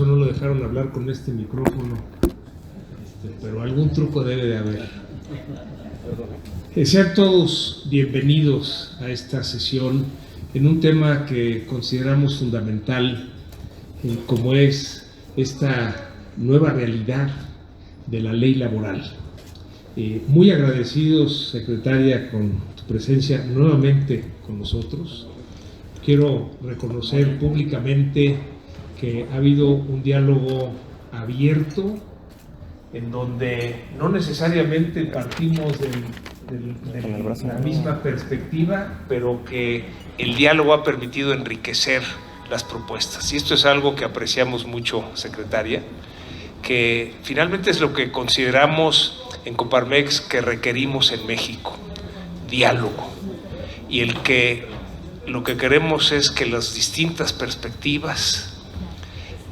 eso no lo dejaron hablar con este micrófono, pero algún truco debe de haber. Sean todos bienvenidos a esta sesión en un tema que consideramos fundamental, como es esta nueva realidad de la ley laboral. Muy agradecidos, secretaria, con tu presencia nuevamente con nosotros. Quiero reconocer públicamente que ha habido un diálogo abierto en donde no necesariamente partimos de la misma perspectiva, pero que el diálogo ha permitido enriquecer las propuestas. Y esto es algo que apreciamos mucho, secretaria, que finalmente es lo que consideramos en Coparmex que requerimos en México: diálogo. Y lo que queremos es que las distintas perspectivas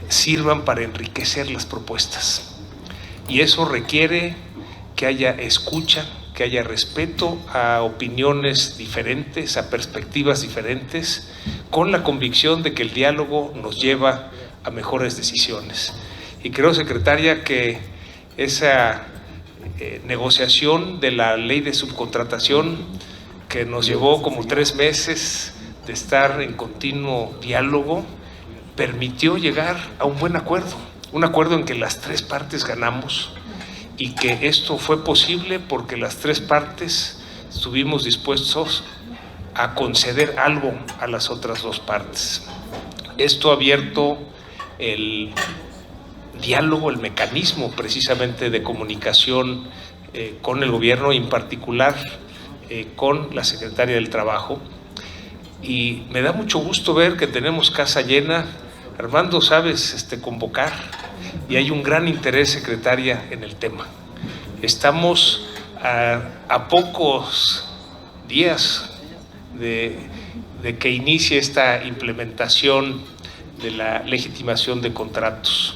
sirvan para enriquecer las propuestas. Y eso requiere que haya escucha, que haya respeto a opiniones diferentes, a perspectivas diferentes, con la convicción de que el diálogo nos lleva a mejores decisiones. Y creo, secretaria, que esa negociación de la ley de subcontratación, que nos llevó como 3 meses de estar en continuo diálogo, permitió llegar a un buen acuerdo, un acuerdo en que las 3 partes ganamos, y que esto fue posible porque las 3 partes estuvimos dispuestos a conceder algo a las otras 2 partes. Esto ha abierto el diálogo, el mecanismo precisamente de comunicación con el gobierno, en particular con la Secretaria del Trabajo, y me da mucho gusto ver que tenemos casa llena. Armando, sabes convocar, y hay un gran interés, secretaria, en el tema. Estamos a pocos días de que inicie esta implementación de la legitimación de contratos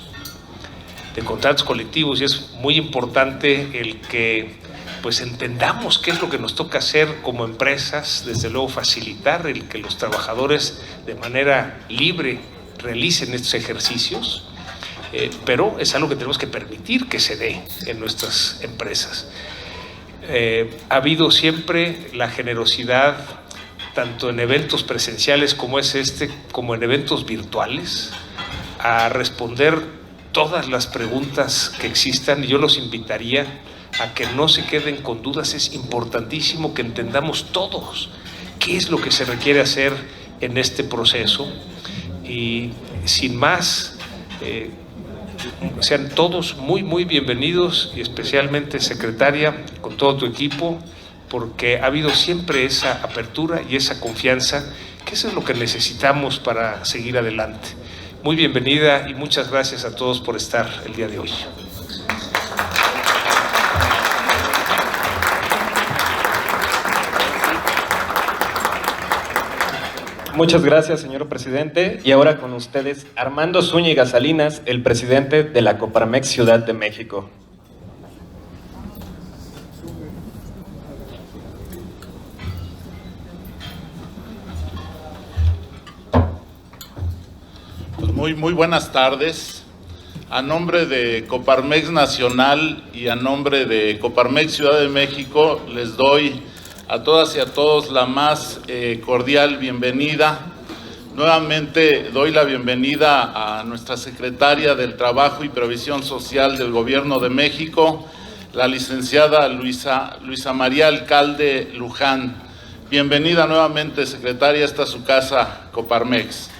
colectivos, y es muy importante el que pues entendamos qué es lo que nos toca hacer como empresas. Desde luego facilitar el que los trabajadores de manera libre realicen estos ejercicios, pero es algo que tenemos que permitir que se dé en nuestras empresas. Ha habido siempre la generosidad, tanto en eventos presenciales como es como en eventos virtuales, a responder todas las preguntas que existan, y yo los invitaría a que no se queden con dudas. Es importantísimo que entendamos todos qué es lo que se requiere hacer en este proceso, y sin más, sean todos muy, muy bienvenidos, y especialmente, secretaria, con todo tu equipo, porque ha habido siempre esa apertura y esa confianza, que eso es lo que necesitamos para seguir adelante. Muy bienvenida y muchas gracias a todos por estar el día de hoy. Muchas gracias, señor presidente. Y ahora con ustedes, Armando Zúñiga Salinas, el presidente de la Coparmex Ciudad de México. Muy buenas tardes. A nombre de Coparmex Nacional y a nombre de Coparmex Ciudad de México, les doy a todas y a todos la más cordial bienvenida. Nuevamente doy la bienvenida a nuestra secretaria del Trabajo y Previsión Social del Gobierno de México, la licenciada Luisa María Alcalde Luján. Bienvenida nuevamente, secretaria, esta es su casa, Coparmex.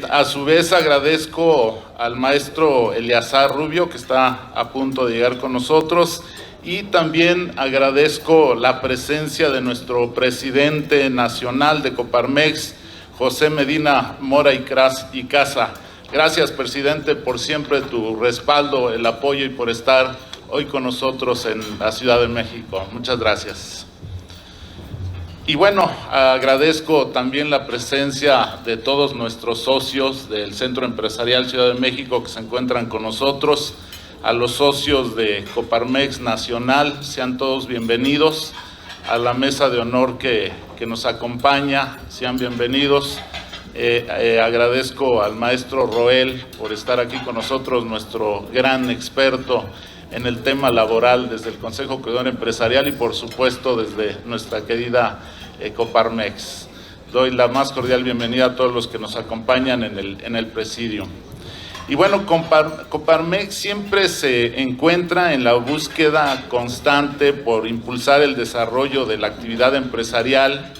A su vez agradezco al maestro Eleazar Rubio, que está a punto de llegar con nosotros, y también agradezco la presencia de nuestro presidente nacional de Coparmex, José Medina Mora y Casa. Gracias, presidente, por siempre tu respaldo, el apoyo y por estar hoy con nosotros en la Ciudad de México. Muchas gracias. Y bueno, agradezco también la presencia de todos nuestros socios del Centro Empresarial Ciudad de México que se encuentran con nosotros, a los socios de Coparmex Nacional, sean todos bienvenidos, a la mesa de honor que nos acompaña, sean bienvenidos, Agradezco al maestro Roel por estar aquí con nosotros, nuestro gran experto en el tema laboral desde el Consejo Coordinador Empresarial y por supuesto desde nuestra querida Coparmex. Doy la más cordial bienvenida a todos los que nos acompañan en el presidio. Y bueno, Coparmex siempre se encuentra en la búsqueda constante por impulsar el desarrollo de la actividad empresarial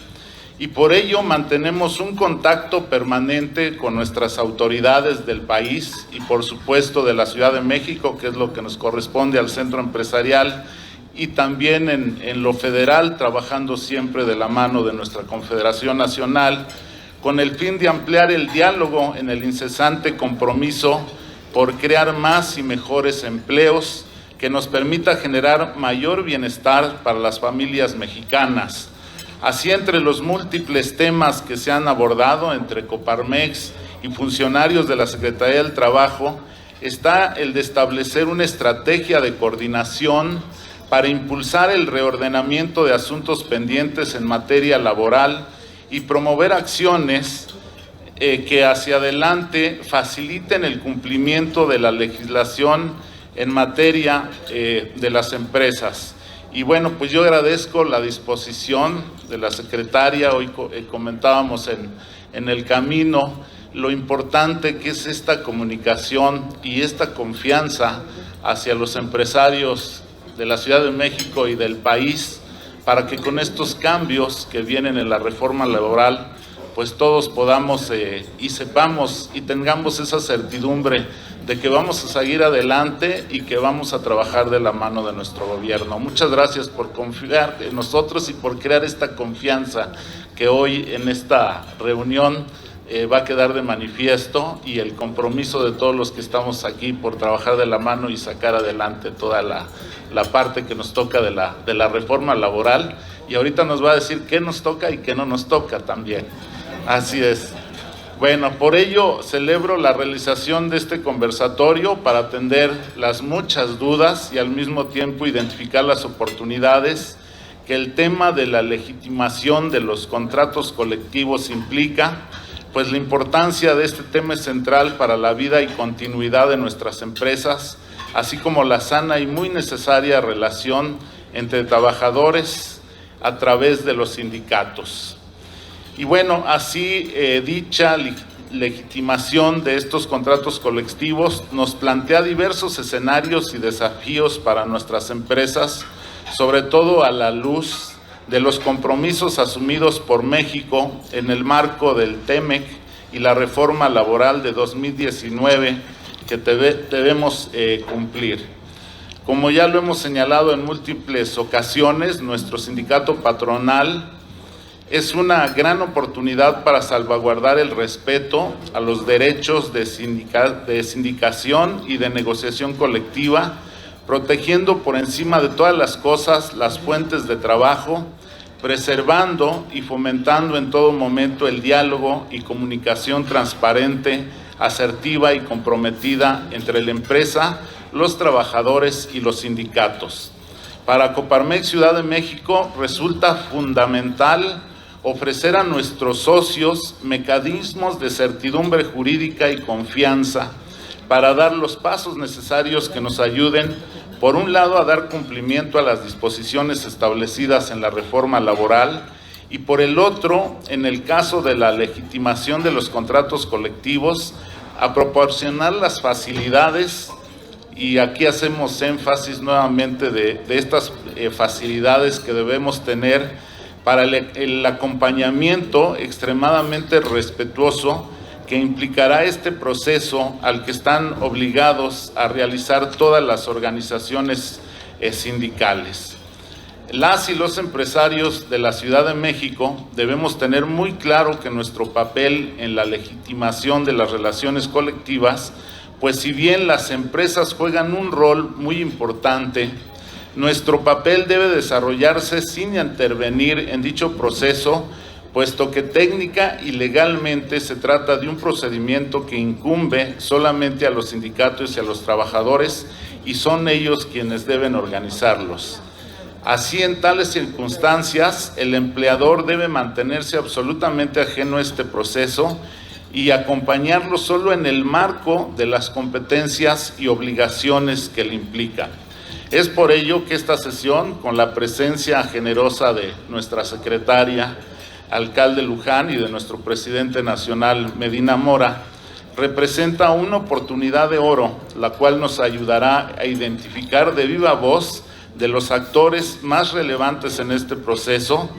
y por ello mantenemos un contacto permanente con nuestras autoridades del país y por supuesto de la Ciudad de México, que es lo que nos corresponde al centro empresarial, y también en lo federal, trabajando siempre de la mano de nuestra Confederación Nacional, con el fin de ampliar el diálogo en el incesante compromiso por crear más y mejores empleos que nos permita generar mayor bienestar para las familias mexicanas. Así, entre los múltiples temas que se han abordado entre Coparmex y funcionarios de la Secretaría del Trabajo, está el de establecer una estrategia de coordinación para impulsar el reordenamiento de asuntos pendientes en materia laboral y promover acciones que hacia adelante faciliten el cumplimiento de la legislación en materia de las empresas. Y bueno, pues yo agradezco la disposición de la secretaria. Hoy comentábamos en el camino lo importante que es esta comunicación y esta confianza hacia los empresarios de la Ciudad de México y del país, para que con estos cambios que vienen en la reforma laboral, pues todos podamos y sepamos y tengamos esa certidumbre de que vamos a seguir adelante y que vamos a trabajar de la mano de nuestro gobierno. Muchas gracias por confiar en nosotros y por crear esta confianza que hoy en esta reunión va a quedar de manifiesto, y el compromiso de todos los que estamos aquí por trabajar de la mano y sacar adelante toda la parte que nos toca de la reforma laboral. Y ahorita nos va a decir qué nos toca y qué no nos toca también. Así es. Bueno, por ello celebro la realización de este conversatorio para atender las muchas dudas y al mismo tiempo identificar las oportunidades que el tema de la legitimación de los contratos colectivos implica, pues la importancia de este tema es central para la vida y continuidad de nuestras empresas, así como la sana y muy necesaria relación entre trabajadores a través de los sindicatos. Y bueno, así dicha legitimación de estos contratos colectivos nos plantea diversos escenarios y desafíos para nuestras empresas, sobre todo a la luz de los compromisos asumidos por México en el marco del TEMEC y la reforma laboral de 2019 que debemos cumplir. Como ya lo hemos señalado en múltiples ocasiones, nuestro sindicato patronal es una gran oportunidad para salvaguardar el respeto a los derechos de sindicación y de negociación colectiva, protegiendo por encima de todas las cosas las fuentes de trabajo, preservando y fomentando en todo momento el diálogo y comunicación transparente, asertiva y comprometida entre la empresa, los trabajadores y los sindicatos. Para Coparmex Ciudad de México resulta fundamental ofrecer a nuestros socios mecanismos de certidumbre jurídica y confianza para dar los pasos necesarios que nos ayuden, por un lado, a dar cumplimiento a las disposiciones establecidas en la reforma laboral y por el otro, en el caso de la legitimación de los contratos colectivos, a proporcionar las facilidades, y aquí hacemos énfasis nuevamente de estas facilidades que debemos tener para el acompañamiento extremadamente respetuoso que implicará este proceso al que están obligados a realizar todas las organizaciones sindicales. Las y los empresarios de la Ciudad de México debemos tener muy claro que nuestro papel en la legitimación de las relaciones colectivas, pues si bien las empresas juegan un rol muy importante, nuestro papel debe desarrollarse sin intervenir en dicho proceso, puesto que técnica y legalmente se trata de un procedimiento que incumbe solamente a los sindicatos y a los trabajadores, y son ellos quienes deben organizarlos. Así, en tales circunstancias, el empleador debe mantenerse absolutamente ajeno a este proceso y acompañarlo solo en el marco de las competencias y obligaciones que le implican. Es por ello que esta sesión, con la presencia generosa de nuestra secretaria, alcalde Luján, y de nuestro presidente nacional, Medina Mora, representa una oportunidad de oro, la cual nos ayudará a identificar de viva voz de los actores más relevantes en este proceso,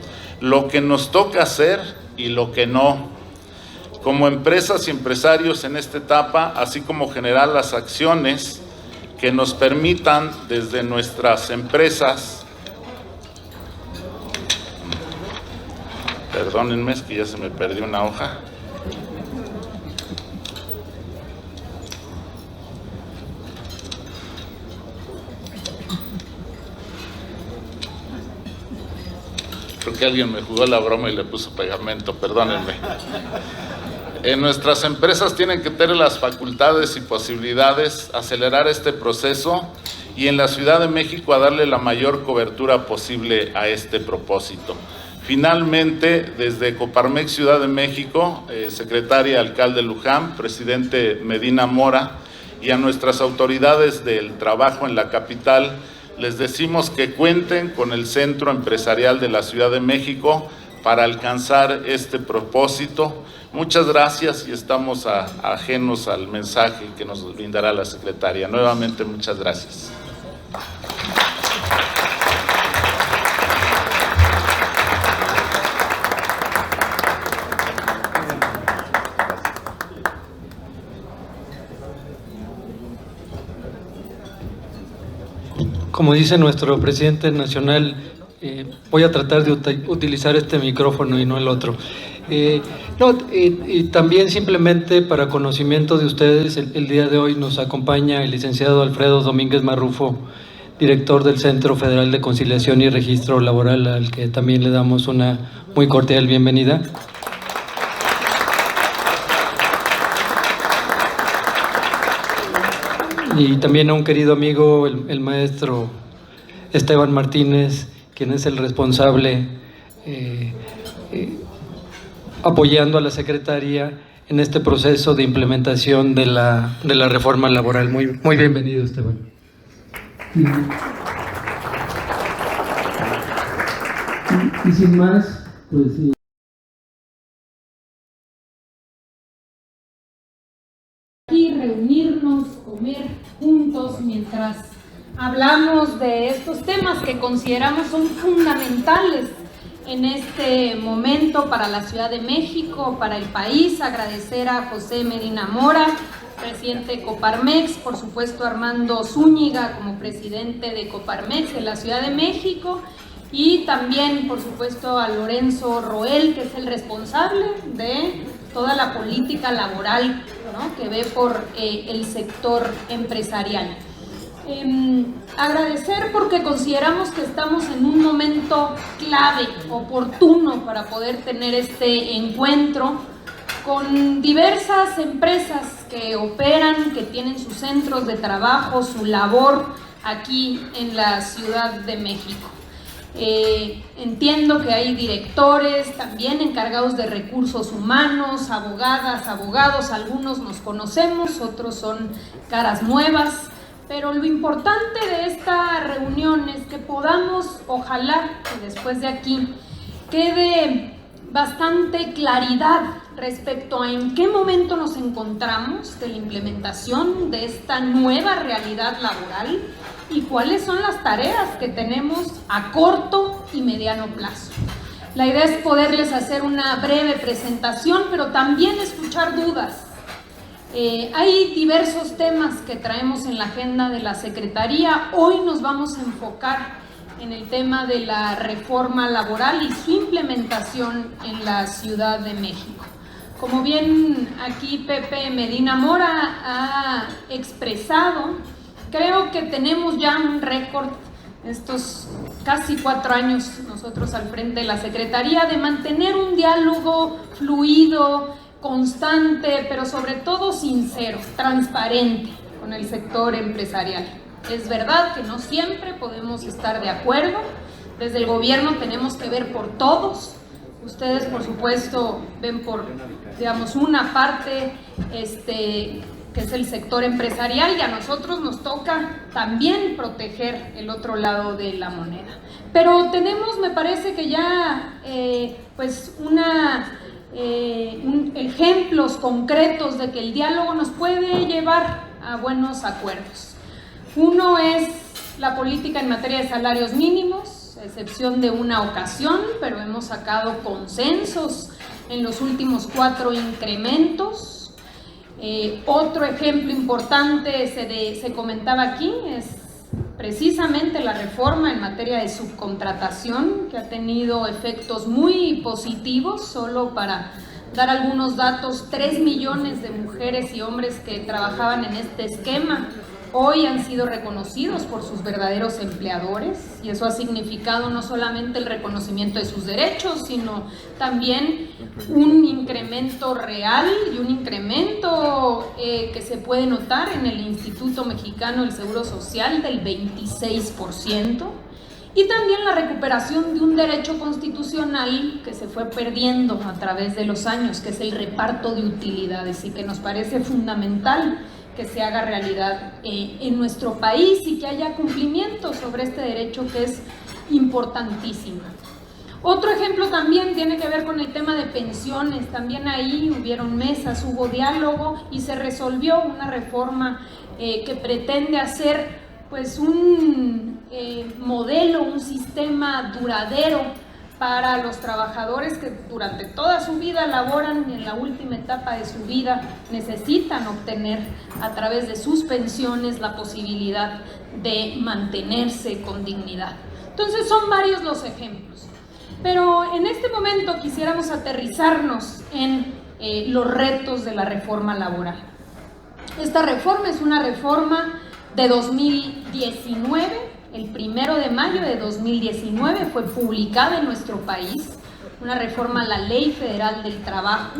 lo que nos toca hacer y lo que no, como empresas y empresarios en esta etapa, así como generar las acciones que nos permitan desde nuestras empresas, perdónenme, es que ya se me perdió una hoja, creo que alguien me jugó la broma y le puso pegamento, perdónenme. Nuestras empresas tienen que tener las facultades y posibilidades, acelerar este proceso y en la Ciudad de México a darle la mayor cobertura posible a este propósito. Finalmente, desde Coparmex Ciudad de México, secretaria alcalde Luján, presidente Medina Mora, y a nuestras autoridades del trabajo en la capital, les decimos que cuenten con el Centro Empresarial de la Ciudad de México para alcanzar este propósito. Muchas gracias y estamos ajenos al mensaje que nos brindará la secretaria. Nuevamente, muchas gracias. Como dice nuestro presidente nacional, voy a tratar de utilizar este micrófono y no el otro. Y también simplemente para conocimiento de ustedes, el día de hoy nos acompaña el licenciado Alfredo Domínguez Marrufo, director del Centro Federal de Conciliación y Registro Laboral, al que también le damos una muy cordial bienvenida. Y también a un querido amigo, el maestro Esteban Martínez, quien es el responsable apoyando a la Secretaría en este proceso de implementación de la reforma laboral. Muy bienvenido, Esteban. Y sin más, pues sí. Aquí reunirnos, comer juntos mientras hablamos de estos temas que consideramos son fundamentales en este momento para la Ciudad de México, para el país. Agradecer a José Medina Mora, presidente de Coparmex, por supuesto a Armando Zúñiga como presidente de Coparmex en la Ciudad de México, y también por supuesto a Lorenzo Roel, que es el responsable de toda la política laboral, ¿no?, que ve por el sector empresarial. Agradecer porque consideramos que estamos en un momento clave, oportuno para poder tener este encuentro con diversas empresas que operan, que tienen sus centros de trabajo, su labor aquí en la Ciudad de México. Entiendo que hay directores también encargados de recursos humanos, abogadas, abogados, algunos nos conocemos, otros son caras nuevas, pero lo importante de esta reunión es que podamos, ojalá que después de aquí quede bastante claridad respecto a en qué momento nos encontramos de la implementación de esta nueva realidad laboral y cuáles son las tareas que tenemos a corto y mediano plazo. La idea es poderles hacer una breve presentación, pero también escuchar dudas. Hay diversos temas que traemos en la agenda de la Secretaría. Hoy nos vamos a enfocar en el tema de la reforma laboral y su implementación en la Ciudad de México. Como bien aquí Pepe Medina Mora ha expresado, creo que tenemos ya un récord, estos casi 4 años nosotros al frente de la Secretaría, de mantener un diálogo fluido, constante, pero sobre todo sincero, transparente con el sector empresarial. Es verdad que no siempre podemos estar de acuerdo, desde el gobierno tenemos que ver por todos, Ustedes, por supuesto, ven por, digamos, una parte que es el sector empresarial, y a nosotros nos toca también proteger el otro lado de la moneda. Pero tenemos, me parece que ya, pues ejemplos concretos de que el diálogo nos puede llevar a buenos acuerdos. Uno es la política en materia de salarios mínimos, a excepción de una ocasión, pero hemos sacado consensos en los últimos 4 incrementos. Otro ejemplo importante se comentaba aquí es precisamente la reforma en materia de subcontratación, que ha tenido efectos muy positivos. Solo para dar algunos datos, 3 millones de mujeres y hombres que trabajaban en este esquema hoy han sido reconocidos por sus verdaderos empleadores, y eso ha significado no solamente el reconocimiento de sus derechos, sino también un incremento real y un incremento que se puede notar en el Instituto Mexicano del Seguro Social del 26%, y también la recuperación de un derecho constitucional que se fue perdiendo a través de los años, que es el reparto de utilidades, y que nos parece fundamental que se haga realidad en nuestro país y que haya cumplimiento sobre este derecho, que es importantísimo. Otro ejemplo también tiene que ver con el tema de pensiones. También ahí hubieron mesas, hubo diálogo y se resolvió una reforma que pretende hacer pues un modelo, un sistema duradero para los trabajadores que durante toda su vida laboran y en la última etapa de su vida necesitan obtener a través de sus pensiones la posibilidad de mantenerse con dignidad. Entonces son varios los ejemplos, pero en este momento quisiéramos aterrizarnos en los retos de la reforma laboral. Esta reforma es una reforma de 2019. El 1 de mayo de 2019 fue publicada en nuestro país una reforma a la Ley Federal del Trabajo,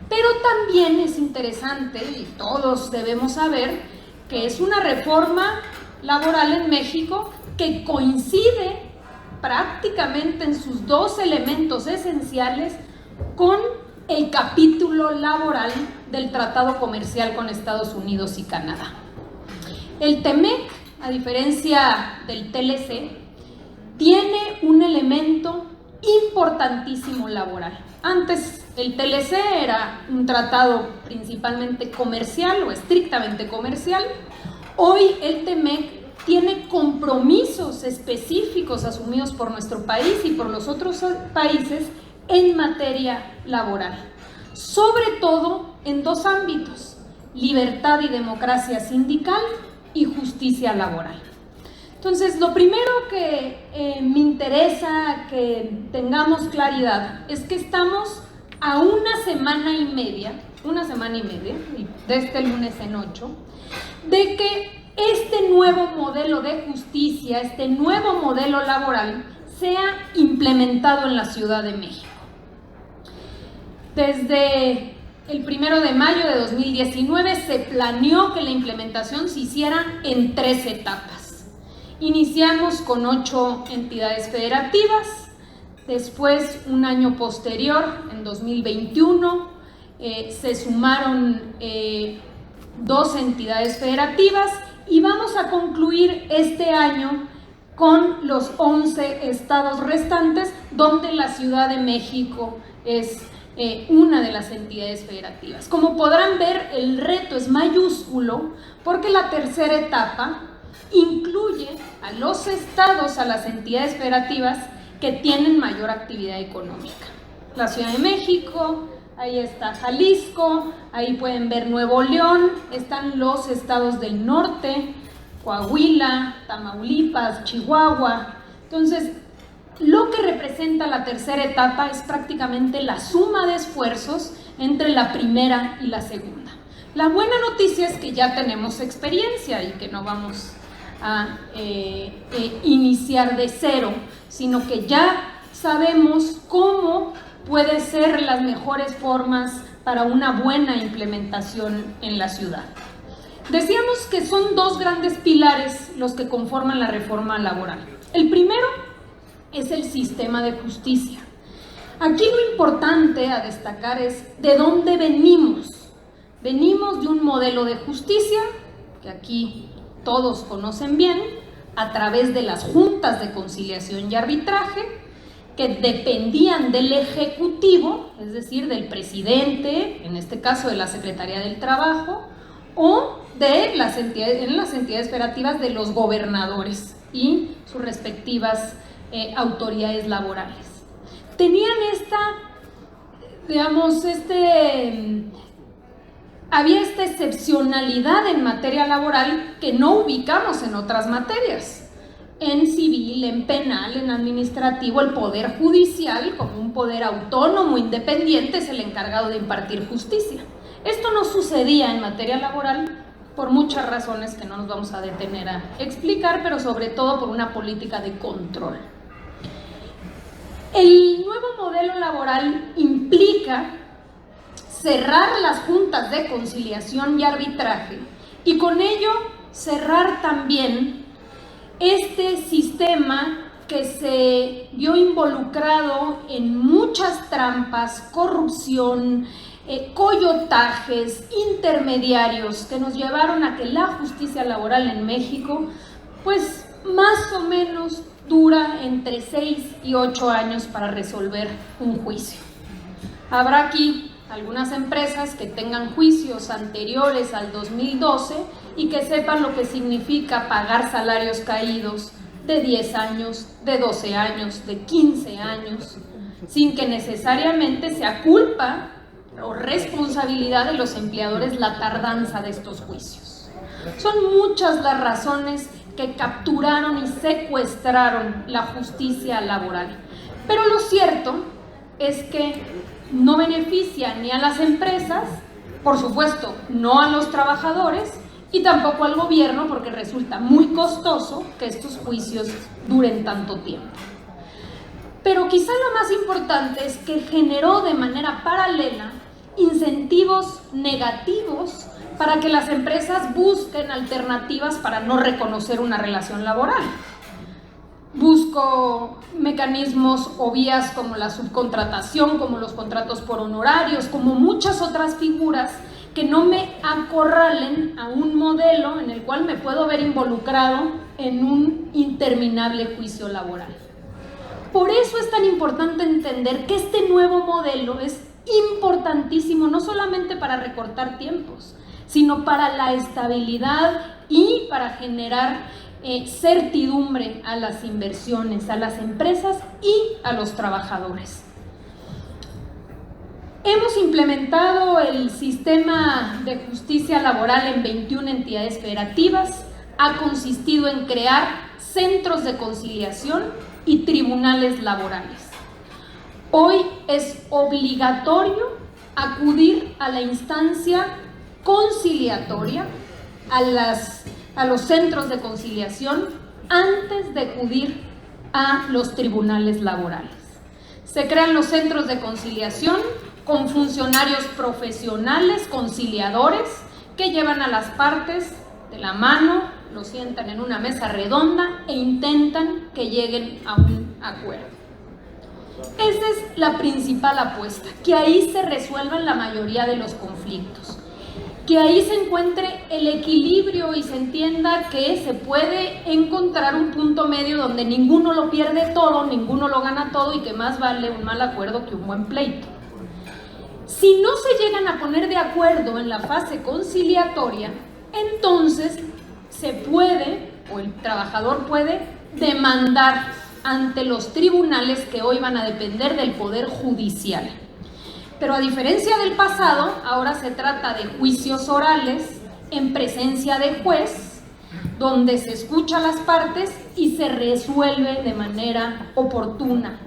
pero también es interesante, y todos debemos saber, que es una reforma laboral en México que coincide prácticamente en sus 2 elementos esenciales con el capítulo laboral del Tratado Comercial con Estados Unidos y Canadá. El TEMEC, a diferencia del TLC, tiene un elemento importantísimo laboral. Antes el TLC era un tratado principalmente comercial o estrictamente comercial. Hoy el TEMEC tiene compromisos específicos asumidos por nuestro país y por los otros países en materia laboral, sobre todo en 2 ámbitos: libertad y democracia sindical y justicia laboral. Entonces, lo primero que me interesa que tengamos claridad es que estamos a una semana y media, de este lunes en 8, de que este nuevo modelo de justicia, este nuevo modelo laboral, sea implementado en la Ciudad de México. Desde el 1 de mayo de 2019 se planeó que la implementación se hiciera en 3 etapas. Iniciamos con 8 entidades federativas, después, un año posterior, en 2021, se sumaron 2 entidades federativas, y vamos a concluir este año con los 11 estados restantes, donde la Ciudad de México es una de las entidades federativas. Como podrán ver, el reto es mayúsculo, porque la tercera etapa incluye a los estados, a las entidades federativas que tienen mayor actividad económica. La Ciudad de México, ahí está Jalisco, ahí pueden ver Nuevo León, están los estados del norte, Coahuila, Tamaulipas, Chihuahua. Entonces, lo que representa la tercera etapa es prácticamente la suma de esfuerzos entre la primera y la segunda. La buena noticia es que ya tenemos experiencia y que no vamos a iniciar de cero, sino que ya sabemos cómo puede ser las mejores formas para una buena implementación en la ciudad. Decíamos que son 2 grandes pilares los que conforman la reforma laboral. El primero es el sistema de justicia. Aquí lo importante a destacar es de dónde venimos. Venimos de un modelo de justicia, que aquí todos conocen bien, a través de las juntas de conciliación y arbitraje, que dependían del Ejecutivo, es decir, del presidente, en este caso de la Secretaría del Trabajo, o de las entidades federativas de los gobernadores y sus respectivas autoridades laborales. Tenían había esta excepcionalidad en materia laboral que no ubicamos en otras materias. En civil, en penal, en administrativo, el poder judicial, como un poder autónomo, independiente, es el encargado de impartir justicia. Esto no sucedía en materia laboral por muchas razones que no nos vamos a detener a explicar, pero sobre todo por una política de control. El nuevo modelo laboral implica cerrar las juntas de conciliación y arbitraje y con ello cerrar también este sistema que se vio involucrado en muchas trampas, corrupción, coyotajes, intermediarios que nos llevaron a que la justicia laboral en México, pues más o menos dura entre 6 y 8 años para resolver un juicio. Habrá aquí algunas empresas que tengan juicios anteriores al 2012 y que sepan lo que significa pagar salarios caídos de 10 años, de 12 años, de 15 años, sin que necesariamente sea culpa o responsabilidad de los empleadores la tardanza de estos juicios. Son muchas las razones que capturaron y secuestraron la justicia laboral, pero lo cierto es que no beneficia ni a las empresas, por supuesto no a los trabajadores y tampoco al gobierno, porque resulta muy costoso que estos juicios duren tanto tiempo. Pero quizá lo más importante es que generó de manera paralela incentivos negativos para que las empresas busquen alternativas para no reconocer una relación laboral. Busco mecanismos o vías como la subcontratación, como los contratos por honorarios, como muchas otras figuras que no me acorralen a un modelo en el cual me puedo ver involucrado en un interminable juicio laboral. Por eso es tan importante entender que este nuevo modelo es importantísimo, no solamente para recortar tiempos, sino para la estabilidad y para generar certidumbre a las inversiones, a las empresas y a los trabajadores. Hemos implementado el sistema de justicia laboral en 21 entidades federativas. Ha consistido en crear centros de conciliación y tribunales laborales. Hoy es obligatorio acudir a la instancia conciliatoria, a los centros de conciliación, antes de acudir a los tribunales laborales. Se crean los centros de conciliación con funcionarios profesionales, conciliadores, que llevan a las partes de la mano, los sientan en una mesa redonda e intentan que lleguen a un acuerdo. Esa es la principal apuesta, que ahí se resuelvan la mayoría de los conflictos, que ahí se encuentre el equilibrio y se entienda que se puede encontrar un punto medio donde ninguno lo pierde todo, ninguno lo gana todo y que más vale un mal acuerdo que un buen pleito. Si no se llegan a poner de acuerdo en la fase conciliatoria, entonces se puede, o el trabajador puede, demandar ante los tribunales que hoy van a depender del Poder Judicial. Pero a diferencia del pasado, ahora se trata de juicios orales en presencia de juez, donde se escucha a las partes y se resuelve de manera oportuna.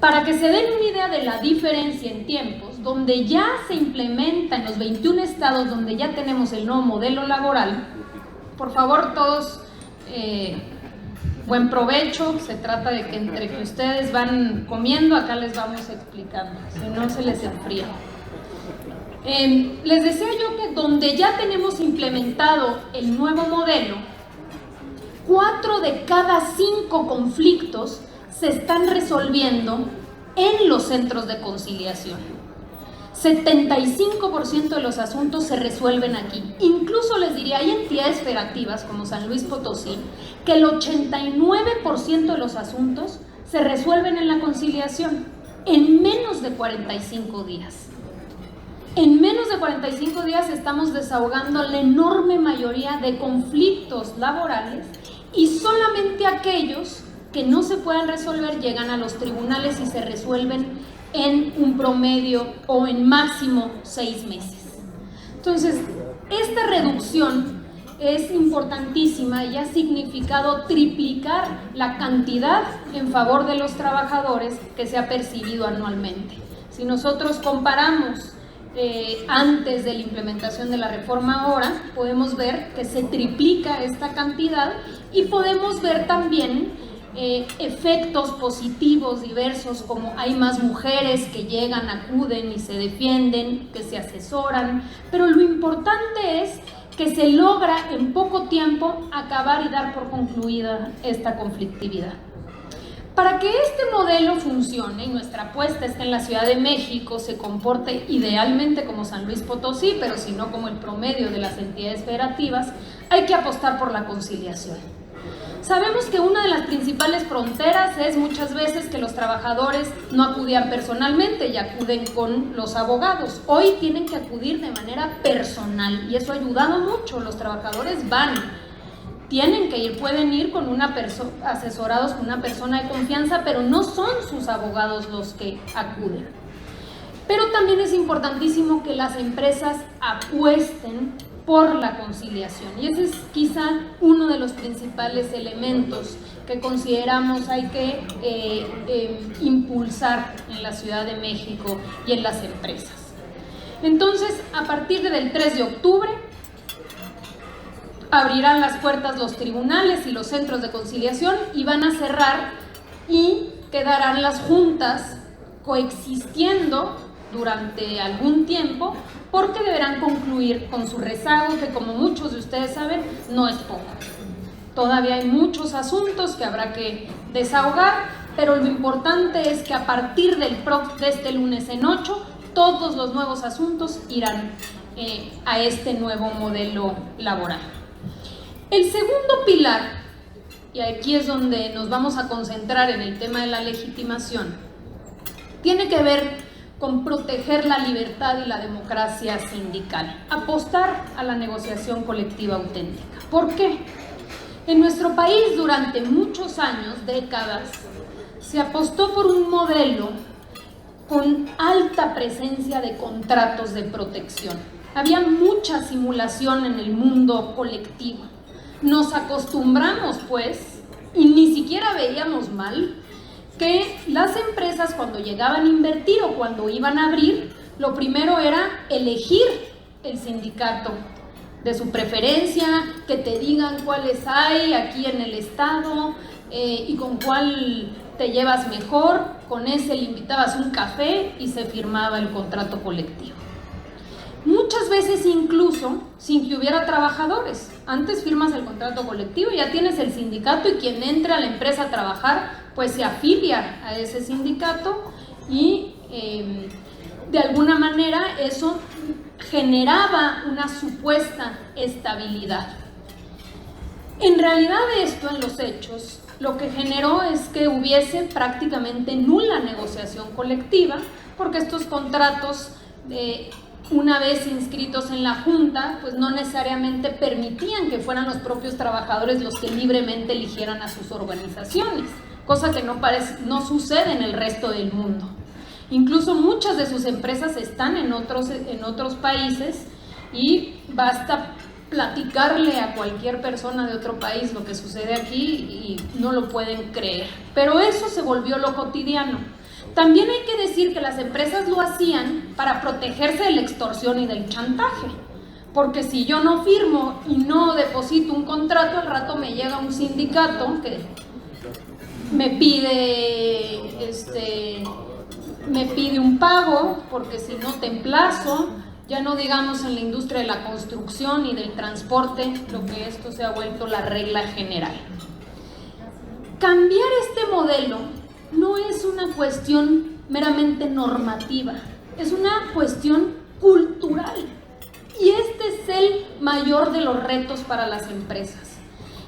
Para que se den una idea de la diferencia en tiempos, donde ya se implementa en los 21 estados donde ya tenemos el nuevo modelo laboral, por favor todos, buen provecho. Se trata de que entre que ustedes van comiendo, acá les vamos explicando, si no se les enfría. Les decía yo que donde ya tenemos implementado el nuevo modelo, 4 de cada 5 conflictos se están resolviendo en los centros de conciliación. 75% de los asuntos se resuelven aquí. Incluso les diría, hay entidades federativas como San Luis Potosí, que el 89% de los asuntos se resuelven en la conciliación, en menos de 45 días. En menos de 45 días estamos desahogando la enorme mayoría de conflictos laborales y solamente aquellos que no se puedan resolver llegan a los tribunales y se resuelven en un promedio o en máximo 6 meses. Entonces, esta reducción es importantísima y ha significado triplicar la cantidad en favor de los trabajadores que se ha percibido anualmente. Si nosotros comparamos antes de la implementación de la reforma ahora, podemos ver que se triplica esta cantidad y podemos ver también efectos positivos diversos, como hay más mujeres que llegan, acuden y se defienden, que se asesoran, pero lo importante es que se logra en poco tiempo acabar y dar por concluida esta conflictividad. Para que este modelo funcione, y nuestra apuesta es que en la Ciudad de México se comporte idealmente como San Luis Potosí, pero si no como el promedio de las entidades federativas, hay que apostar por la conciliación. Sabemos que una de las principales fronteras es muchas veces que los trabajadores no acudían personalmente y acuden con los abogados. Hoy tienen que acudir de manera personal y eso ha ayudado mucho. Los trabajadores van, tienen que ir, pueden ir con asesorados con una persona de confianza, pero no son sus abogados los que acuden. Pero también es importantísimo que las empresas apuesten por la conciliación y ese es quizá uno de los principales elementos que consideramos hay que impulsar en la Ciudad de México y en las empresas. Entonces, a partir del 3 de octubre abrirán las puertas los tribunales y los centros de conciliación y van a cerrar y quedarán las juntas coexistiendo durante algún tiempo, porque deberán concluir con su rezago, que como muchos de ustedes saben, no es poco. Todavía hay muchos asuntos que habrá que desahogar, pero lo importante es que a partir de este lunes en 8, todos los nuevos asuntos irán a este nuevo modelo laboral. El segundo pilar, y aquí es donde nos vamos a concentrar en el tema de la legitimación, tiene que ver con proteger la libertad y la democracia sindical, apostar a la negociación colectiva auténtica. ¿Por qué? En nuestro país durante muchos años, décadas, se apostó por un modelo con alta presencia de contratos de protección. Había mucha simulación en el mundo colectivo. Nos acostumbramos, pues, y ni siquiera veíamos mal, que las empresas cuando llegaban a invertir o cuando iban a abrir, lo primero era elegir el sindicato de su preferencia, que te digan cuáles hay aquí en el estado y con cuál te llevas mejor, con ese le invitabas un café y se firmaba el contrato colectivo. Muchas veces incluso sin que hubiera trabajadores. Antes firmas el contrato colectivo, ya tienes el sindicato y quien entre a la empresa a trabajar pues se afilia a ese sindicato y de alguna manera eso generaba una supuesta estabilidad. En realidad esto en los hechos lo que generó es que hubiese prácticamente nula negociación colectiva, porque estos contratos una vez inscritos en la Junta, pues no necesariamente permitían que fueran los propios trabajadores los que libremente eligieran a sus organizaciones, cosa que no sucede en el resto del mundo. Incluso muchas de sus empresas están en otros países y basta platicarle a cualquier persona de otro país lo que sucede aquí y no lo pueden creer. Pero eso se volvió lo cotidiano. También hay que decir que las empresas lo hacían para protegerse de la extorsión y del chantaje, porque si yo no firmo y no deposito un contrato, al rato me llega un sindicato que me pide un pago, porque si no te emplazo, ya no digamos en la industria de la construcción y del transporte, lo que esto se ha vuelto la regla general. Cambiar este modelo no es una cuestión meramente normativa, es una cuestión cultural. Y este es el mayor de los retos para las empresas.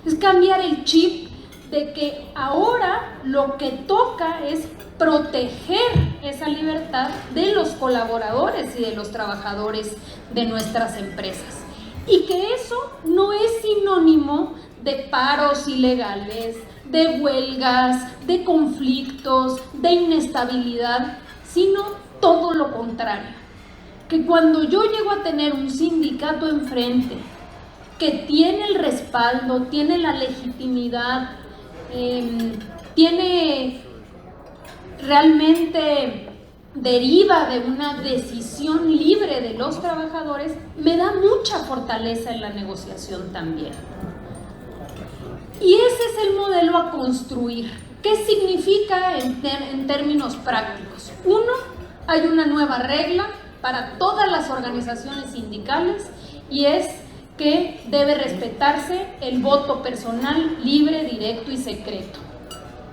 Es cambiar el chip de que ahora lo que toca es proteger esa libertad de los colaboradores y de los trabajadores de nuestras empresas. Y que eso no es sinónimo de paros ilegales, de huelgas, de conflictos, de inestabilidad, sino todo lo contrario. Que cuando yo llego a tener un sindicato enfrente que tiene el respaldo, tiene la legitimidad, tiene realmente deriva de una decisión libre de los trabajadores, me da mucha fortaleza en la negociación también. Y ese es el modelo a construir. ¿Qué significa en términos prácticos? Uno, hay una nueva regla para todas las organizaciones sindicales y es que debe respetarse el voto personal libre, directo y secreto.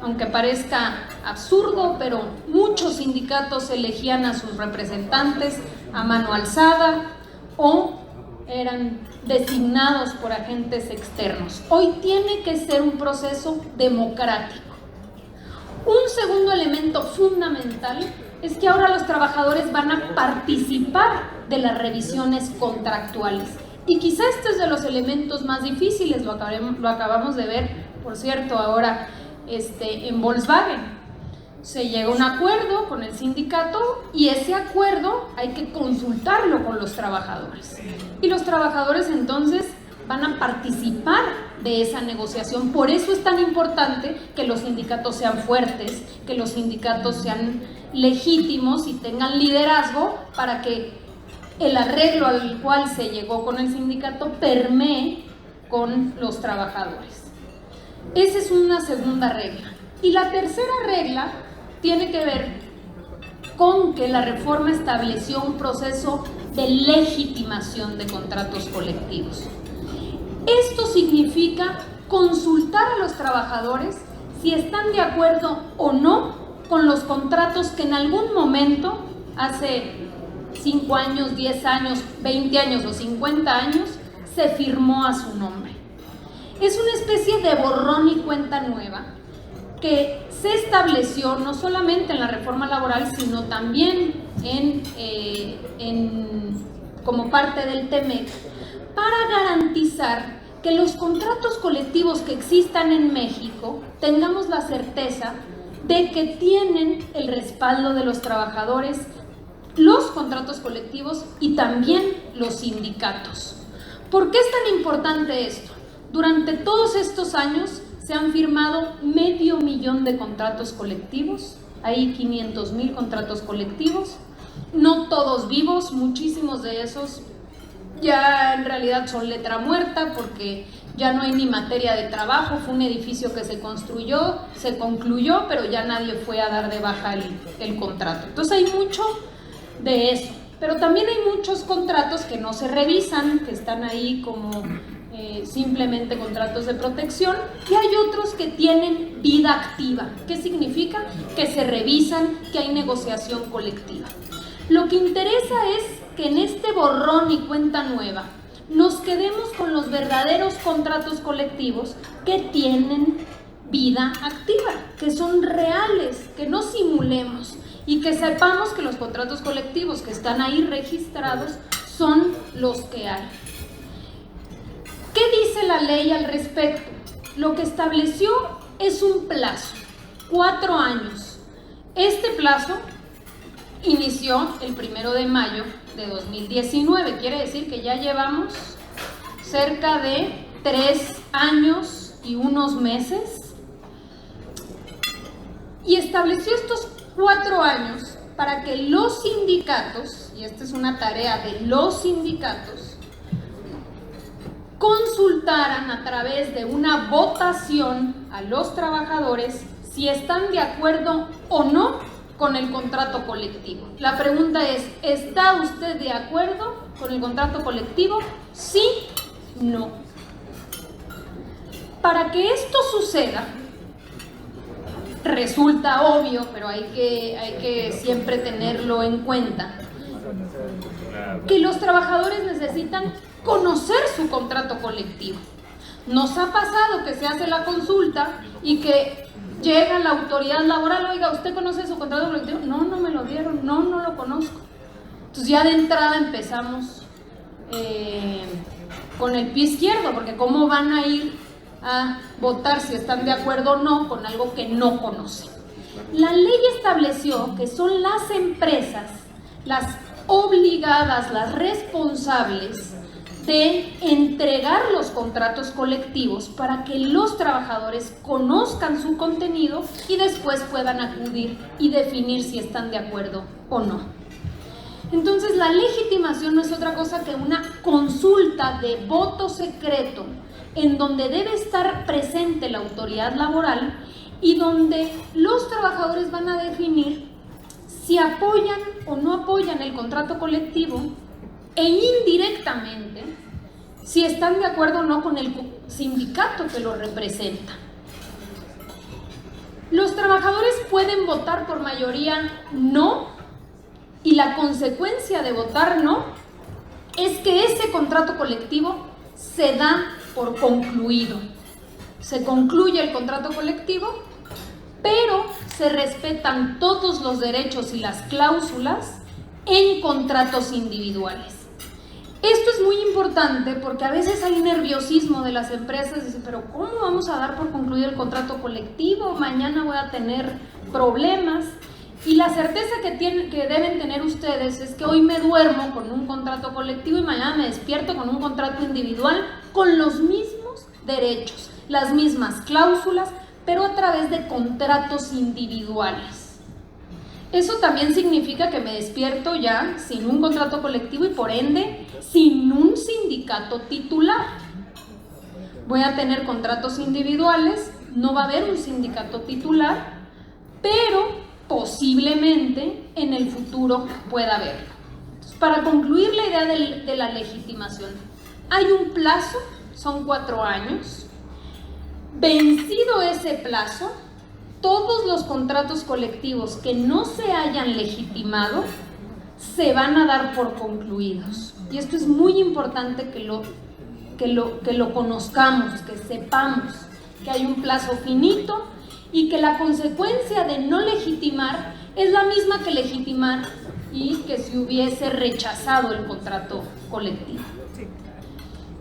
Aunque parezca absurdo, pero muchos sindicatos elegían a sus representantes a mano alzada o eran designados por agentes externos. Hoy tiene que ser un proceso democrático. Un segundo elemento fundamental es que ahora los trabajadores van a participar de las revisiones contractuales. Y quizá este es de los elementos más difíciles, lo acabamos de ver, por cierto, ahora en Volkswagen. Se llega a un acuerdo con el sindicato y ese acuerdo hay que consultarlo con los trabajadores. Y los trabajadores entonces van a participar de esa negociación. Por eso es tan importante que los sindicatos sean fuertes, que los sindicatos sean legítimos y tengan liderazgo para que el arreglo al cual se llegó con el sindicato permee con los trabajadores. Esa es una segunda regla. Y la tercera regla tiene que ver con que la reforma estableció un proceso de legitimación de contratos colectivos. Esto significa consultar a los trabajadores si están de acuerdo o no con los contratos que en algún momento, hace 5 años, 10 años, 20 años o 50 años, se firmó a su nombre. Es una especie de borrón y cuenta nueva que se estableció no solamente en la reforma laboral, sino también como parte del TEMEC, para garantizar que los contratos colectivos que existan en México tengamos la certeza de que tienen el respaldo de los trabajadores, los contratos colectivos y también los sindicatos. ¿Por qué es tan importante esto? Durante todos estos años se han firmado 500,000 de contratos colectivos, hay 500,000 contratos colectivos, no todos vivos, muchísimos de esos ya en realidad son letra muerta porque ya no hay ni materia de trabajo, fue un edificio que se construyó, se concluyó, pero ya nadie fue a dar de baja el contrato. Entonces hay mucho de eso, pero también hay muchos contratos que no se revisan, que están ahí como simplemente contratos de protección, y hay otros que tienen vida activa. ¿Qué significa? Que se revisan, que hay negociación colectiva. Lo que interesa es que en este borrón y cuenta nueva nos quedemos con los verdaderos contratos colectivos que tienen vida activa, que son reales, que no simulemos y que sepamos que los contratos colectivos que están ahí registrados son los que hay. ¿Qué dice la ley al respecto? Lo que estableció es un plazo, 4 años. Este plazo inició el 1 de mayo de 2019, quiere decir que ya llevamos cerca de 3 años y unos meses, y estableció estos 4 años para que los sindicatos, y esta es una tarea de los sindicatos, consultaran a través de una votación a los trabajadores si están de acuerdo o no con el contrato colectivo. La pregunta es, ¿está usted de acuerdo con el contrato colectivo? Sí, no. Para que esto suceda, resulta obvio, pero hay que siempre tenerlo en cuenta, que los trabajadores necesitan conocer su contrato colectivo. Nos ha pasado que se hace la consulta y que llega la autoridad laboral, oiga, ¿usted conoce su contrato colectivo? No, no me lo dieron, no lo conozco. Entonces ya de entrada empezamos con el pie izquierdo, porque ¿cómo van a ir a votar si están de acuerdo o no con algo que no conocen? La ley estableció que son las empresas las obligadas, las responsables de entregar los contratos colectivos para que los trabajadores conozcan su contenido y después puedan acudir y definir si están de acuerdo o no. Entonces, la legitimación no es otra cosa que una consulta de voto secreto en donde debe estar presente la autoridad laboral y donde los trabajadores van a definir si apoyan o no apoyan el contrato colectivo e indirectamente si están de acuerdo o no con el sindicato que lo representa. Los trabajadores pueden votar por mayoría no, y la consecuencia de votar no es que ese contrato colectivo se da por concluido. Se concluye el contrato colectivo, pero se respetan todos los derechos y las cláusulas en contratos individuales. Esto es muy importante porque a veces hay nerviosismo de las empresas, dicen, pero ¿cómo vamos a dar por concluido el contrato colectivo? Mañana voy a tener problemas. Y la certeza que deben tener ustedes es que hoy me duermo con un contrato colectivo y mañana me despierto con un contrato individual con los mismos derechos, las mismas cláusulas, pero a través de contratos individuales. Eso también significa que me despierto ya sin un contrato colectivo y por ende sin un sindicato titular. Voy a tener contratos individuales, no va a haber un sindicato titular, pero posiblemente en el futuro pueda haberlo. Entonces, para concluir la idea de la legitimación, hay un plazo, son 4 años. Vencido ese plazo, todos los contratos colectivos que no se hayan legitimado se van a dar por concluidos. Y esto es muy importante que lo conozcamos, que sepamos que hay un plazo finito y que la consecuencia de no legitimar es la misma que legitimar y que si hubiese rechazado el contrato colectivo.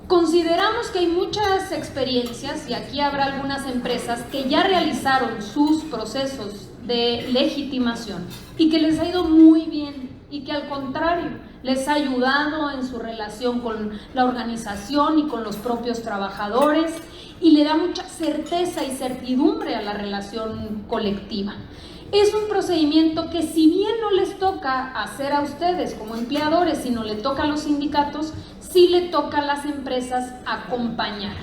Consideramos que hay muchas experiencias, y aquí habrá algunas empresas que ya realizaron sus procesos de legitimación y que les ha ido muy bien y que al contrario les ha ayudado en su relación con la organización y con los propios trabajadores y le da mucha certeza y certidumbre a la relación colectiva. Es un procedimiento que si bien no les toca hacer a ustedes como empleadores, sino le toca a los sindicatos, sí le toca a las empresas acompañar.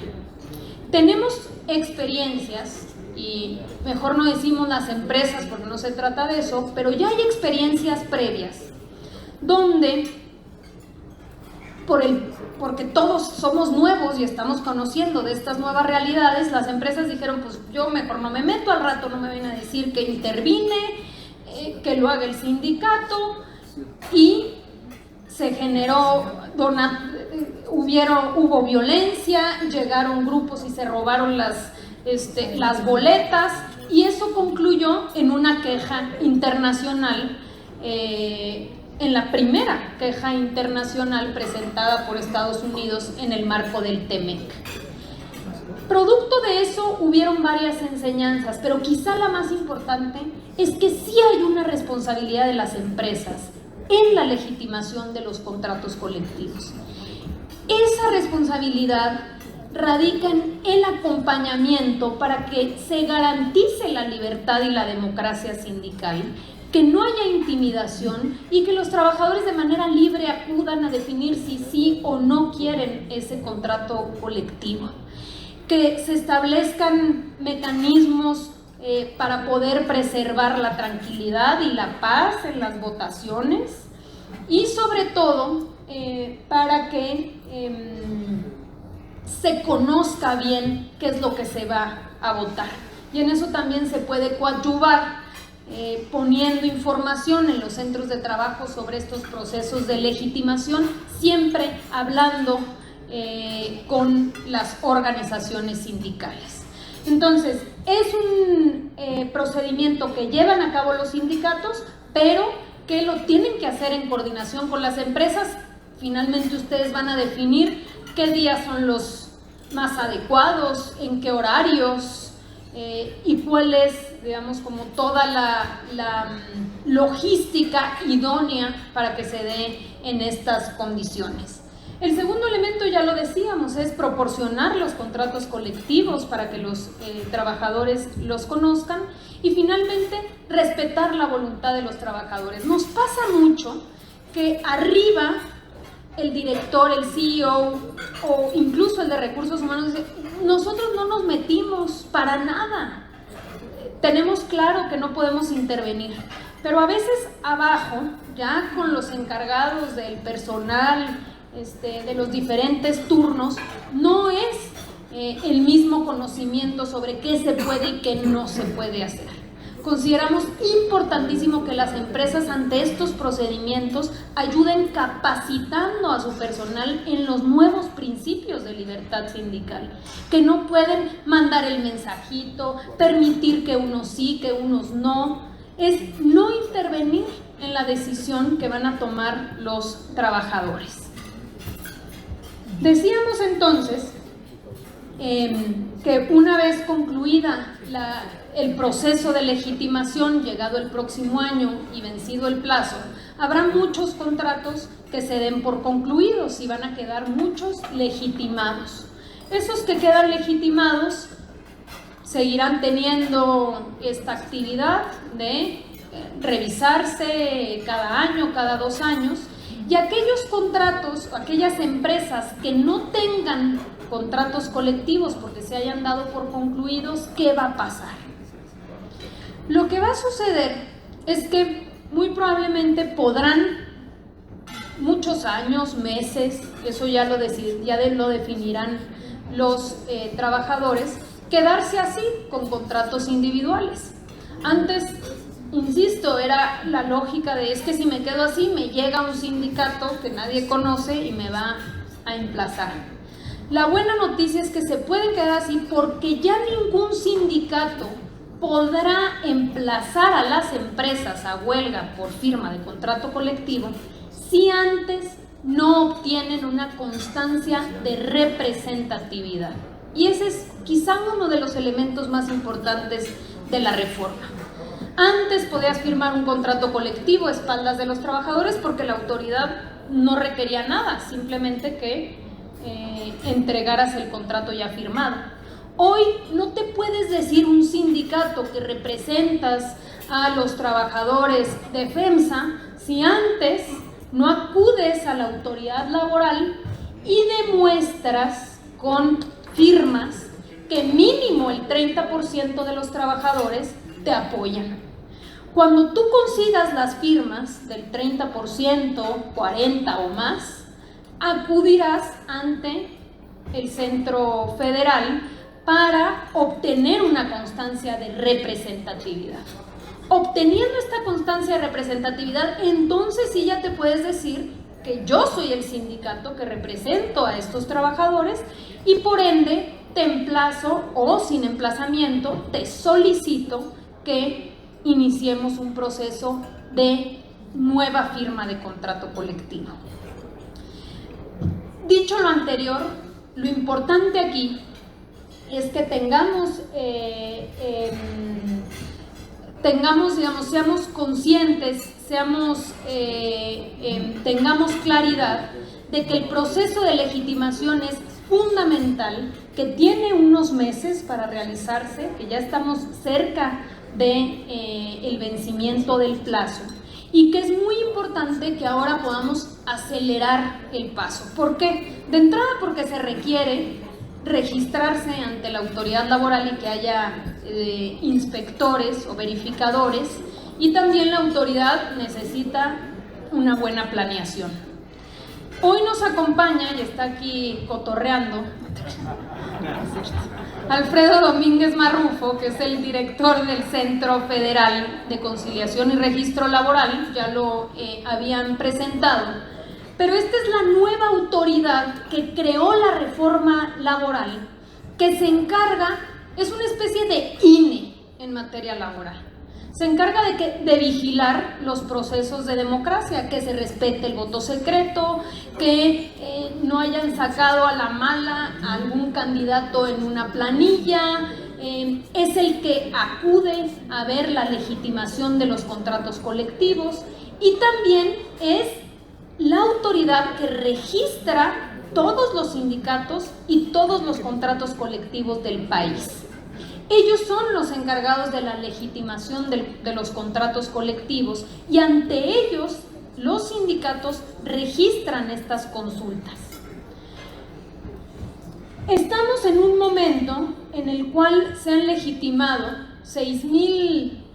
Tenemos experiencias, y mejor no decimos las empresas porque no se trata de eso, pero ya hay experiencias previas donde porque todos somos nuevos y estamos conociendo de estas nuevas realidades, las empresas dijeron, pues yo mejor no me meto, al rato no me vienen a decir que intervine, que lo haga el sindicato, y se generó, hubo violencia, llegaron grupos y se robaron las boletas, y eso concluyó en una queja internacional, en la primera queja internacional presentada por Estados Unidos en el marco del TEMEC. Producto de eso hubieron varias enseñanzas, pero quizá la más importante es que sí hay una responsabilidad de las empresas en la legitimación de los contratos colectivos. Esa responsabilidad radica en el acompañamiento para que se garantice la libertad y la democracia sindical, que no haya intimidación y que los trabajadores de manera libre acudan a definir si sí o no quieren ese contrato colectivo, que se establezcan mecanismos para poder preservar la tranquilidad y la paz en las votaciones y sobre todo para que se conozca bien qué es lo que se va a votar. y en eso también se puede coadyuvar poniendo información en los centros de trabajo sobre estos procesos de legitimación, siempre hablando con las organizaciones sindicales. Entonces, es un procedimiento que llevan a cabo los sindicatos, pero que lo tienen que hacer en coordinación con las empresas. Finalmente ustedes van a definir qué días son los más adecuados, en qué horarios y cuál es, digamos, como toda la logística idónea para que se dé en estas condiciones. El segundo elemento, ya lo decíamos, es proporcionar los contratos colectivos para que los trabajadores los conozcan y finalmente respetar la voluntad de los trabajadores. Nos pasa mucho que arriba el director, el CEO o incluso el de recursos humanos dice: nosotros no nos metimos para nada, tenemos claro que no podemos intervenir, pero a veces abajo, ya con los encargados del personal, de los diferentes turnos, no es el mismo conocimiento sobre qué se puede y qué no se puede hacer. Consideramos importantísimo que las empresas ante estos procedimientos ayuden capacitando a su personal en los nuevos principios de libertad sindical, que no pueden mandar el mensajito, permitir que unos sí, que unos no, es no intervenir en la decisión que van a tomar los trabajadores. Decíamos entonces que una vez concluida el proceso de legitimación, llegado el próximo año y vencido el plazo, habrá muchos contratos que se den por concluidos y van a quedar muchos legitimados. Esos que quedan legitimados seguirán teniendo esta actividad de revisarse cada año, cada 2 años, y aquellos contratos, aquellas empresas que no tengan contratos colectivos porque se hayan dado por concluidos, ¿qué va a pasar? Lo que va a suceder es que muy probablemente podrán muchos años, meses, eso ya lo definirán los trabajadores, quedarse así con contratos individuales. Antes, insisto, era la lógica de: es que si me quedo así me llega un sindicato que nadie conoce y me va a emplazar. La buena noticia es que se pueden quedar así porque ya ningún sindicato podrá emplazar a las empresas a huelga por firma de contrato colectivo si antes no obtienen una constancia de representatividad. Y ese es quizá uno de los elementos más importantes de la reforma. Antes podías firmar un contrato colectivo a espaldas de los trabajadores porque la autoridad no requería nada, simplemente que entregaras el contrato ya firmado. Hoy no te puedes decir un sindicato que representas a los trabajadores de FEMSA si antes no acudes a la autoridad laboral y demuestras con firmas que mínimo el 30% de los trabajadores te apoyan. Cuando tú consigas las firmas del 30%, 40% o más, acudirás ante el Centro Federal para obtener una constancia de representatividad. Obteniendo esta constancia de representatividad, entonces sí ya te puedes decir que yo soy el sindicato que represento a estos trabajadores y por ende te emplazo, o sin emplazamiento te solicito que iniciemos un proceso de nueva firma de contrato colectivo. Dicho lo anterior, lo importante aquí es que seamos conscientes, tengamos claridad de que el proceso de legitimación es fundamental, que tiene unos meses para realizarse, que ya estamos cerca del vencimiento del plazo y que es muy importante que ahora podamos acelerar el paso. ¿Por qué? De entrada porque se requiere registrarse ante la autoridad laboral y que haya inspectores o verificadores, y también la autoridad necesita una buena planeación. Hoy nos acompaña y está aquí cotorreando Alfredo Domínguez Marrufo, que es el director del Centro Federal de Conciliación y Registro Laboral, ya lo habían presentado, pero esta es la nueva autoridad que creó la reforma laboral, que se encarga, es una especie de INE en materia laboral. Se encarga de vigilar los procesos de democracia, que se respete el voto secreto, que no hayan sacado a la mala a algún candidato en una planilla, es el que acude a ver la legitimación de los contratos colectivos y también es la autoridad que registra todos los sindicatos y todos los contratos colectivos del país. Ellos son los encargados de la legitimación de los contratos colectivos y ante ellos los sindicatos registran estas consultas. Estamos en un momento en el cual se han legitimado 6,000,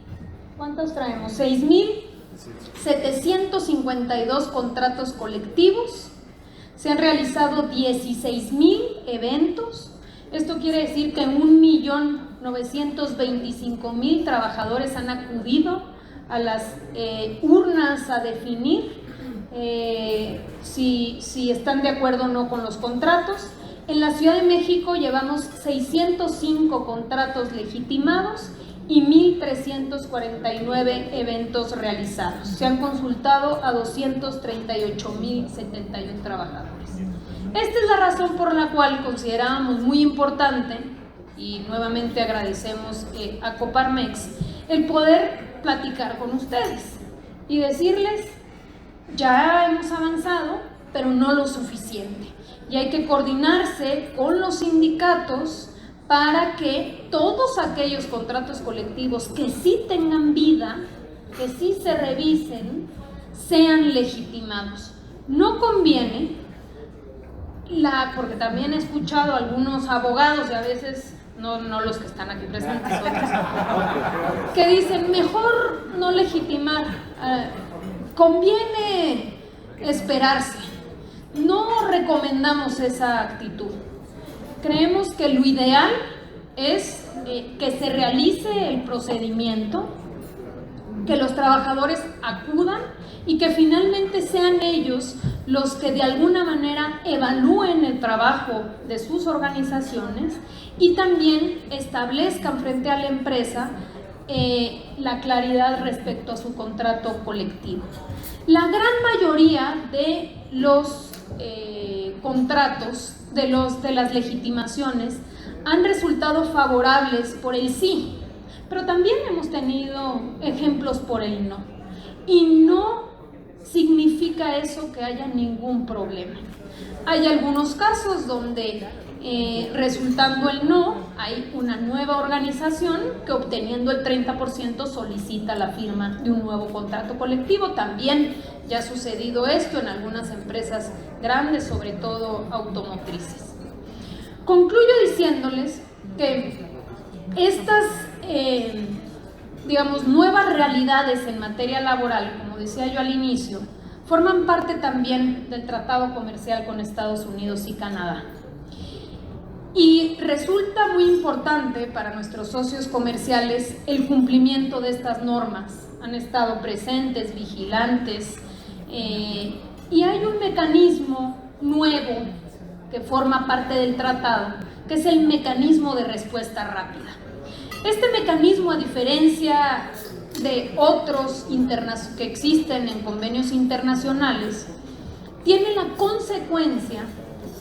¿cuántos traemos? 6,752 contratos colectivos, se han realizado 16,000 eventos. Esto quiere decir que 1,925,000 trabajadores han acudido a las urnas a definir si están de acuerdo o no con los contratos. En la Ciudad de México llevamos 605 contratos legitimados y 1,349 eventos realizados. Se han consultado a 238,071 trabajadores. Esta es la razón por la cual considerábamos muy importante, y nuevamente agradecemos a Coparmex, el poder platicar con ustedes y decirles, ya hemos avanzado, pero no lo suficiente. Y hay que coordinarse con los sindicatos para que todos aquellos contratos colectivos que sí tengan vida, que sí se revisen, sean legitimados. No conviene, porque también he escuchado a algunos abogados, y a veces no los que están aquí presentes, otros, que dicen, mejor no legitimar, conviene esperarse. No recomendamos esa actitud. Creemos que lo ideal es que se realice el procedimiento, que los trabajadores acudan y que finalmente sean ellos los que de alguna manera evalúen el trabajo de sus organizaciones y también establezcan frente a la empresa la claridad respecto a su contrato colectivo. La gran mayoría de los contratos, de las legitimaciones, han resultado favorables por el sí, pero también hemos tenido ejemplos por el no. Y no significa eso que haya ningún problema. Hay algunos casos donde resultando el no, hay una nueva organización que obteniendo el 30% solicita la firma de un nuevo contrato colectivo. También ya ha sucedido esto en algunas empresas grandes, sobre todo automotrices. Concluyo diciéndoles que estas nuevas realidades en materia laboral, como decía yo al inicio, forman parte también del tratado comercial con Estados Unidos y Canadá. Y resulta muy importante para nuestros socios comerciales el cumplimiento de estas normas. Han estado presentes, vigilantes, y hay un mecanismo nuevo que forma parte del tratado, que es el mecanismo de respuesta rápida. Este mecanismo, a diferencia de otros que existen en convenios internacionales, tiene la consecuencia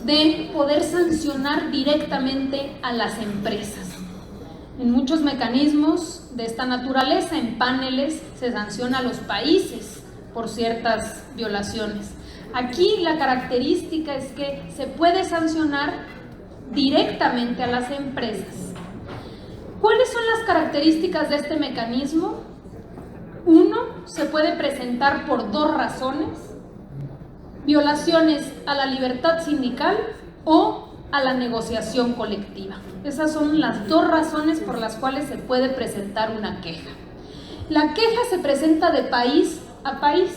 de poder sancionar directamente a las empresas. En muchos mecanismos de esta naturaleza, en paneles, se sanciona a los países por ciertas violaciones. Aquí la característica es que se puede sancionar directamente a las empresas. ¿Cuáles son las características de este mecanismo? Uno, se puede presentar por dos razones: violaciones a la libertad sindical o a la negociación colectiva. Esas son las dos razones por las cuales se puede presentar una queja. La queja se presenta de país a país.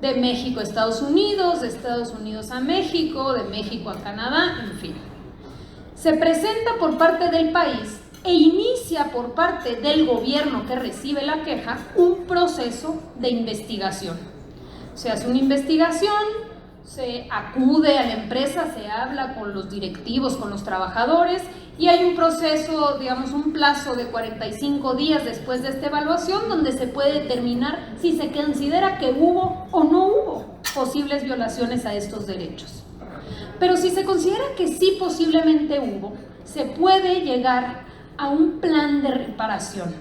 de México a Estados Unidos, de Estados Unidos a México, de México a Canadá, en fin. Se presenta por parte del país e inicia por parte del gobierno que recibe la queja un proceso de investigación. Se hace una investigación, se acude a la empresa, se habla con los directivos, con los trabajadores, y hay un proceso, digamos, un plazo de 45 días después de esta evaluación donde se puede determinar si se considera que hubo o no hubo posibles violaciones a estos derechos. Pero si se considera que sí posiblemente hubo, se puede llegar a un plan de reparación,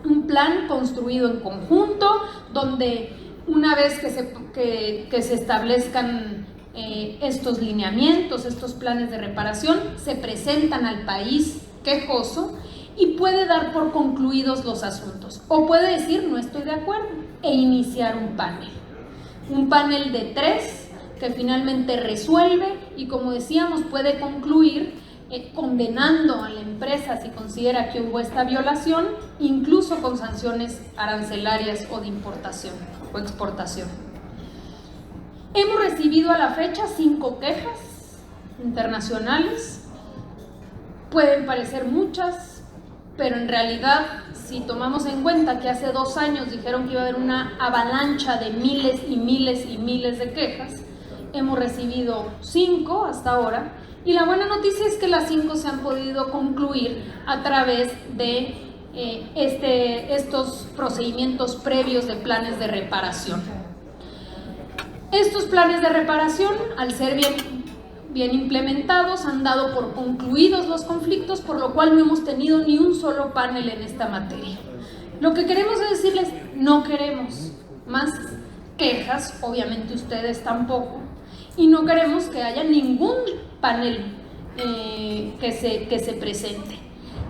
un plan construido en conjunto donde una vez que se establezcan estos lineamientos, estos planes de reparación, se presentan al país quejoso y puede dar por concluidos los asuntos o puede decir no estoy de acuerdo e iniciar un panel de 3 que finalmente resuelve y, como decíamos, puede concluir condenando a la empresa si considera que hubo esta violación, incluso con sanciones arancelarias o de importación o exportación. Hemos recibido a la fecha 5 quejas internacionales. Pueden parecer muchas, pero en realidad, si tomamos en cuenta que hace 2 años dijeron que iba a haber una avalancha de miles y miles y miles de quejas, hemos recibido 5 hasta ahora, y la buena noticia es que las 5 se han podido concluir a través de estos procedimientos previos de planes de reparación. Estos planes de reparación, al ser bien implementados, han dado por concluidos los conflictos, por lo cual no hemos tenido ni un solo panel en esta materia. Lo que queremos es decirles, no queremos más quejas, obviamente ustedes tampoco, y no queremos que haya ningún panel que se presente.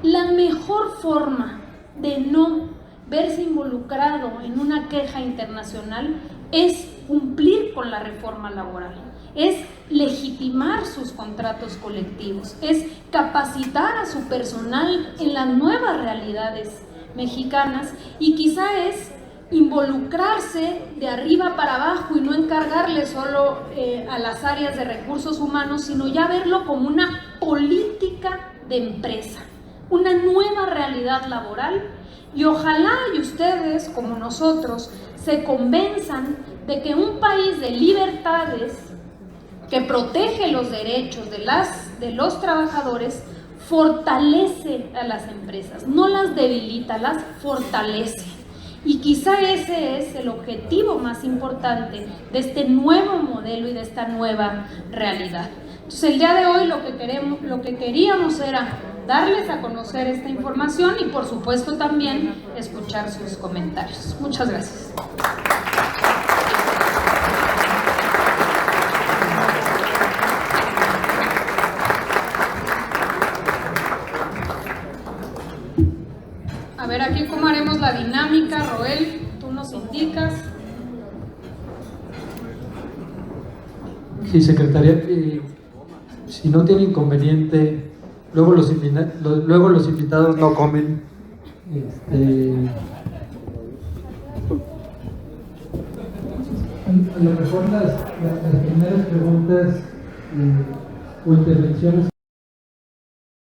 La mejor forma de no verse involucrado en una queja internacional es cumplir con la reforma laboral, es legitimar sus contratos colectivos, es capacitar a su personal en las nuevas realidades mexicanas y quizá es involucrarse de arriba para abajo y no encargarle solo a las áreas de recursos humanos, sino ya verlo como una política de empresa, una nueva realidad laboral. Y ojalá y ustedes, como nosotros, se convenzan de que un país de libertades que protege los derechos de los trabajadores fortalece a las empresas, no las debilita, las fortalece. Y quizá ese es el objetivo más importante de este nuevo modelo y de esta nueva realidad. Entonces, el día de hoy lo que queríamos era darles a conocer esta información y, por supuesto, también escuchar sus comentarios. Muchas gracias. A ver, aquí cómo haremos la dinámica, Roel, tú nos indicas. Sí, secretaria, si no tiene inconveniente, luego los invitados no comen. A lo mejor las primeras preguntas o intervenciones